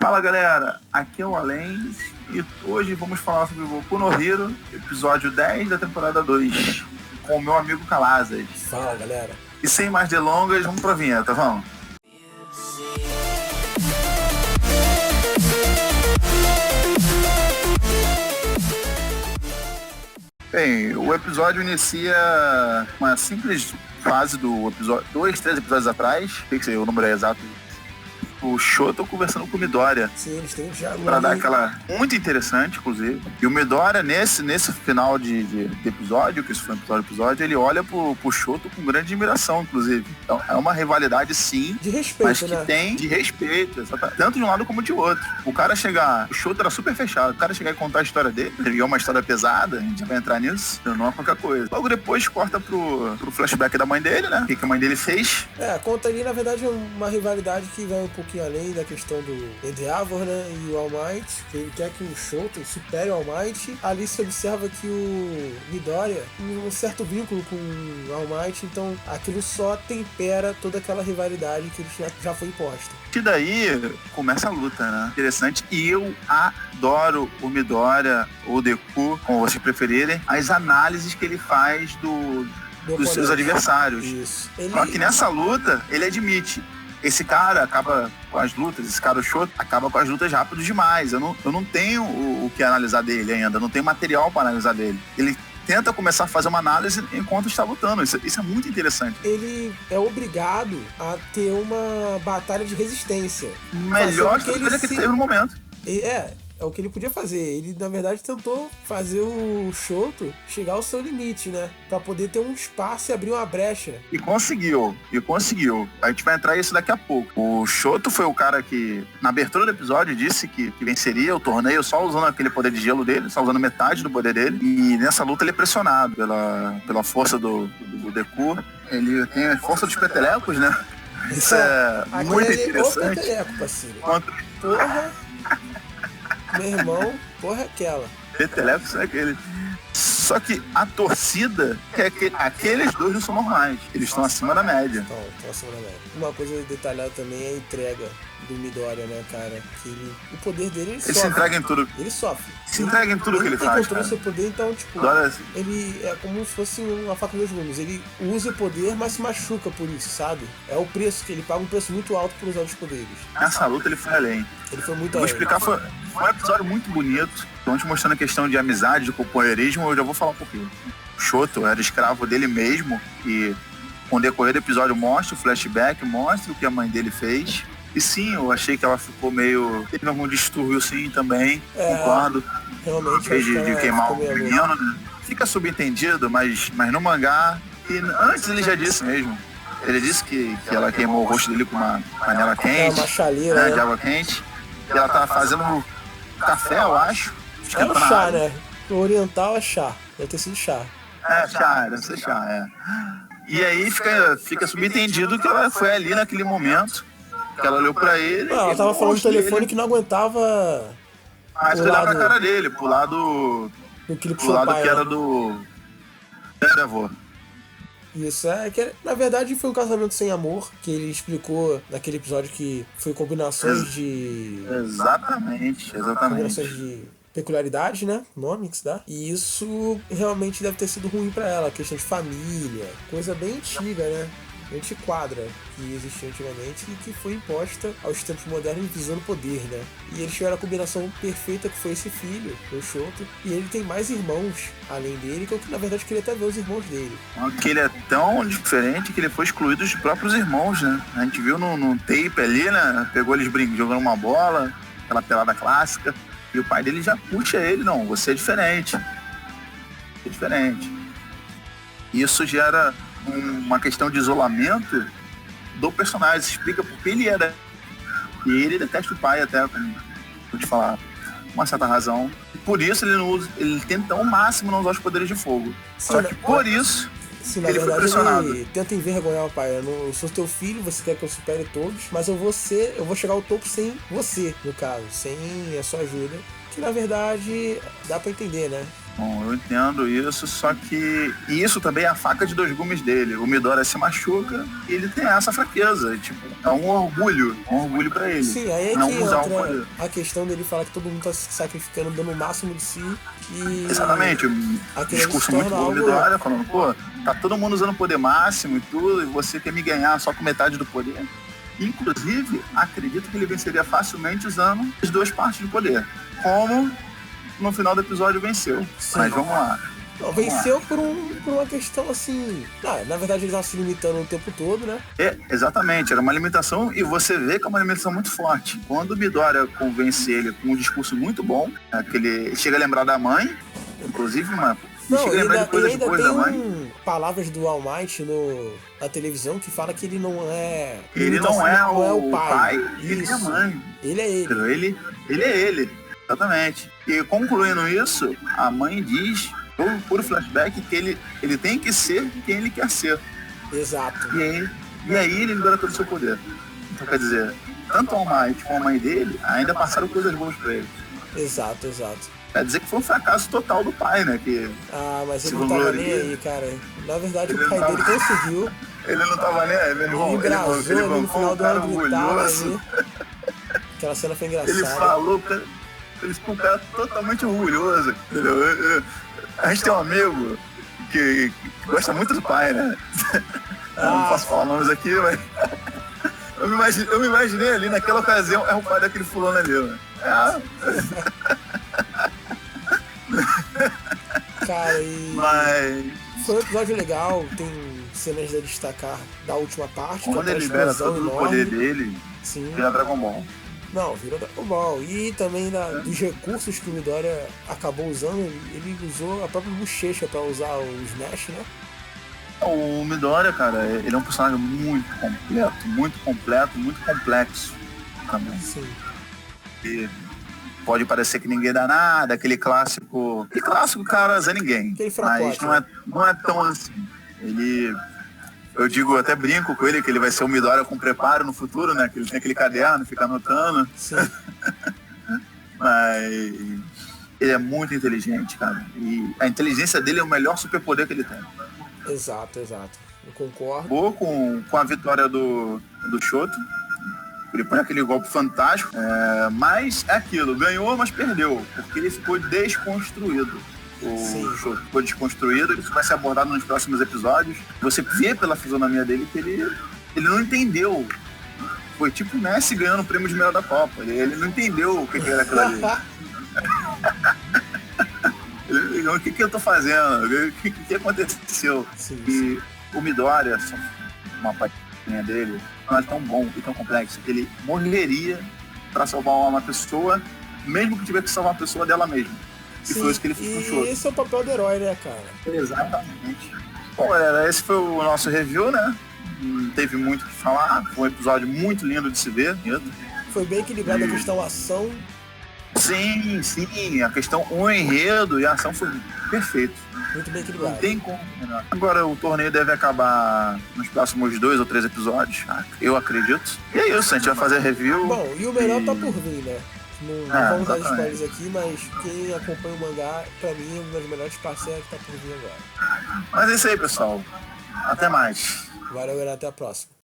Fala galera, aqui é o Além e hoje vamos falar sobre o Boku no Hero, episódio 10 da temporada 2, com o meu amigo Calazas. Fala galera. E sem mais delongas, vamos pra vinheta, vamos? Bem, o episódio inicia uma simples fase do episódio, 3 episódios atrás, tem que ser o número exato. O Shoto conversando com o Midoriya. Sim, eles têm um diálogo pra dar aquela... Muito interessante, inclusive. E o Midoriya, nesse final de episódio, que isso foi um episódio, ele olha pro Shoto com grande admiração, inclusive. Então, é uma rivalidade, sim. De respeito, mas que tem de respeito, exatamente. Tanto de um lado como de outro. O cara chegar... O Shoto era super fechado. O cara chegar e contar a história dele, ele é uma história pesada, a gente vai entrar nisso, não é qualquer coisa. Logo depois, corta pro flashback da mãe dele, né? O que a mãe dele fez. Conta ali, na verdade, uma rivalidade que vai um pouquinho além da questão do Endeavor, né, e o All Might, que ele quer que o Shoto supere o All Might. Ali se observa que o Midoriya tem um certo vínculo com o All Might, então aquilo só tempera toda aquela rivalidade que já foi imposta. E daí começa a luta, né? Interessante. E eu adoro o Midoriya, ou Deku, como vocês preferirem, as análises que ele faz dos seus adversários. Isso. Só que nessa luta, ele admite: esse cara acaba com as lutas, esse cara, o Shoto, acaba com as lutas rápido demais. Eu não tenho o que analisar dele ainda, não tenho material para analisar dele. Ele tenta começar a fazer uma análise enquanto está lutando. Isso é muito interessante. Ele é obrigado a ter uma batalha de resistência. Melhor que ele teve no momento. É o que ele podia fazer. Ele, na verdade, tentou fazer o Shoto chegar ao seu limite, né? Pra poder ter um espaço e abrir uma brecha. E conseguiu. A gente vai entrar nisso daqui a pouco. O Shoto foi o cara que, na abertura do episódio, disse que venceria o torneio só usando aquele poder de gelo dele, só usando metade do poder dele. E nessa luta ele é pressionado pela força do Deku. Ele tem a força dos petelecos, né? Isso é muito interessante. Peteleco, parceiro. Porra... Meu irmão, porra, aquela. Peteleco, isso é aquele. Só que a torcida quer que aqueles dois não são normais. Eles estão acima da média. Estão acima da média. Uma coisa detalhada também é a entrega do Midoriya, né, cara? Que o poder dele, ele sofre. Se entrega em tudo. Ele sofre. Se entrega em tudo que ele faz, controla seu poder, então, tipo, ele é como se fosse uma faca dos gumes. Ele usa o poder, mas se machuca por isso, sabe? É o preço que ele paga, um preço muito alto por usar os poderes. Nessa luta ele foi além. Ele foi muito além. Vou explicar, foi um episódio muito bonito. Estão te mostrando a questão de amizade, de companheirismo. Eu já vou falar um pouquinho. O Shoto era escravo dele mesmo e com o decorrer do episódio mostra o flashback, mostra o que a mãe dele fez. E sim, eu achei que ela ficou meio... Teve algum distúrbio sim também, concordo. Realmente. De queimar o menino, né? Fica subentendido, mas no mangá... E antes ele já disse mesmo. Ele disse que ela queimou o rosto dele com uma panela quente. Uma chaleira, de água quente. E ela tava fazendo café, eu acho. É um chá, né? O oriental é chá. Deve ter sido chá. Deve ser chá, E aí fica subentendido que ela foi ali naquele momento, que ela olhou pra ele. Ela tava falando no telefone dele, que não aguentava. Mas olhava na cara dele, pro lado que era do avô. Isso, que na verdade foi um casamento sem amor, que ele explicou naquele episódio que foi combinações de... Exatamente. Combinações de peculiaridades, né? Nome que se dá. E isso realmente deve ter sido ruim pra ela, questão de família, coisa bem antiga, né? Antiquadra que existia antigamente e que foi imposta aos tempos modernos visando poder, né? E eles tiveram a combinação perfeita que foi esse filho, o Shoto, e ele tem mais irmãos além dele, que eu na verdade queria até ver os irmãos dele. Que ele é tão diferente que ele foi excluído dos próprios irmãos, né? A gente viu no tape ali, né? Pegou eles jogando uma bola, aquela pelada clássica, e o pai dele já puxa ele, não, você é diferente. É diferente. Isso gera uma questão de isolamento do personagem, se explica porque ele era. E ele detesta o pai até, como vou te falar, uma certa razão. E por isso ele tenta ao máximo não usar os poderes de fogo. Só que por isso ele foi pressionado. Ele tenta envergonhar o pai. Eu sou teu filho, você quer que eu supere todos, mas eu vou chegar ao topo sem você, no caso, sem a sua ajuda. Que na verdade dá pra entender, né? Bom, eu entendo isso, só que isso também é a faca de dois gumes dele. O Midoriya se machuca e ele tem essa fraqueza. Tipo, é um orgulho pra ele. Sim, aí é não que usar o entra poder. a questão dele falar que todo mundo tá se sacrificando, dando o máximo de si. E Exatamente, um aquele discurso se muito torna bom do algo... Midoriya, falando, pô, tá todo mundo usando o poder máximo e tudo, e você quer me ganhar só com metade do poder. Inclusive, acredito que ele venceria facilmente usando as duas partes do poder. Como no final do episódio venceu. Sim. Mas vamos lá. Não, venceu por uma questão assim... na verdade ele tava se limitando o tempo todo, né? Exatamente, era uma limitação e você vê que é uma limitação muito forte. Quando o Midoriya convence ele com um discurso muito bom, que ele chega a lembrar da mãe, inclusive, mano, Não, chega a lembrar de coisas ainda boas tem da mãe. palavras do All Might na televisão que fala que ele não é... Ele não é o pai, ele é a Isso. mãe. Ele é ele. Ele é ele, exatamente. E concluindo isso, a mãe diz, por flashback, que ele tem que ser quem ele quer ser. Exato. E aí ele libera todo o seu poder. Então quer dizer, tanto o All Might como a mãe dele ainda passaram coisas boas pra ele. Exato. Quer dizer que foi um fracasso total do pai, né? Que Mas ele se não tava vangloria. nem aí, cara. Na verdade, Ele o pai não dele tava- conseguiu. Ele não tava nem aí, meu irmão. Ele embrasou ali no bancou final um do cara ano gritada orgulhoso. ali. Aquela cena foi engraçada. Ele falou, cara, ele ficou um cara totalmente orgulhoso, entendeu? A gente tem um amigo que gosta muito do pai, né? Eu não posso falar nomes aqui, mas... Eu me imaginei ali, naquela ocasião, é o pai daquele fulano ali, né? Cara, Mas foi um episódio legal, tem cenas a destacar da última parte. quando aquela ele libera explosão todo o enorme. poder dele, Sim. vira Dragon Ball. Não, virou Dragon Ball. E também dos recursos que o Midoriya acabou usando, ele usou a própria bochecha pra usar o Smash, né? O Midoriya, cara, ele é um personagem muito completo, muito complexo também. Sim. E pode parecer que ninguém dá nada, aquele clássico... Que clássico, cara, Zé Ninguém. Aquele Mas fracote, não é tão assim. Eu digo, até brinco com ele que ele vai ser o Midoriya com preparo no futuro, né? Que ele tem aquele caderno, fica anotando. Sim. Mas ele é muito inteligente, cara. E a inteligência dele é o melhor superpoder que ele tem. Exato. Eu concordo. Acabou com a vitória do Shoto. Ele põe aquele golpe fantástico. Mas é aquilo, ganhou, mas perdeu. Porque ele ficou desconstruído. O Shoto ficou desconstruído. Isso vai ser abordado nos próximos episódios. Você vê pela fisionomia dele que ele não entendeu. Foi tipo o Messi ganhando o prêmio de melhor da Copa. Ele não entendeu o que era aquilo ali. O que eu tô fazendo? O que aconteceu? Sim. E o Midoriya, uma patinha dele, não é tão bom e tão complexo que ele morreria pra salvar uma pessoa, mesmo que tivesse que salvar a pessoa dela mesma. E foi isso que ele puxou. E esse é o papel do herói, né, cara? Exatamente. Bom, galera, esse foi o nosso review, né? Não teve muito o que falar. Foi um episódio muito lindo de se ver. Foi bem equilibrado a questão ação. Sim, a questão, o enredo e a ação foi perfeito. Muito bem Não equilibrado. tem como. Agora o torneio deve acabar nos próximos 2 ou 3 episódios, eu acredito. E é isso, a gente vai fazer review. Bom, e o melhor tá por vir, né? Não vamos dar exatamente. spoilers aqui, mas quem acompanha o mangá, pra mim, uma das melhores parceiras que tá por vir agora. Mas é isso aí, pessoal. Até mais. Valeu, galera. Até a próxima.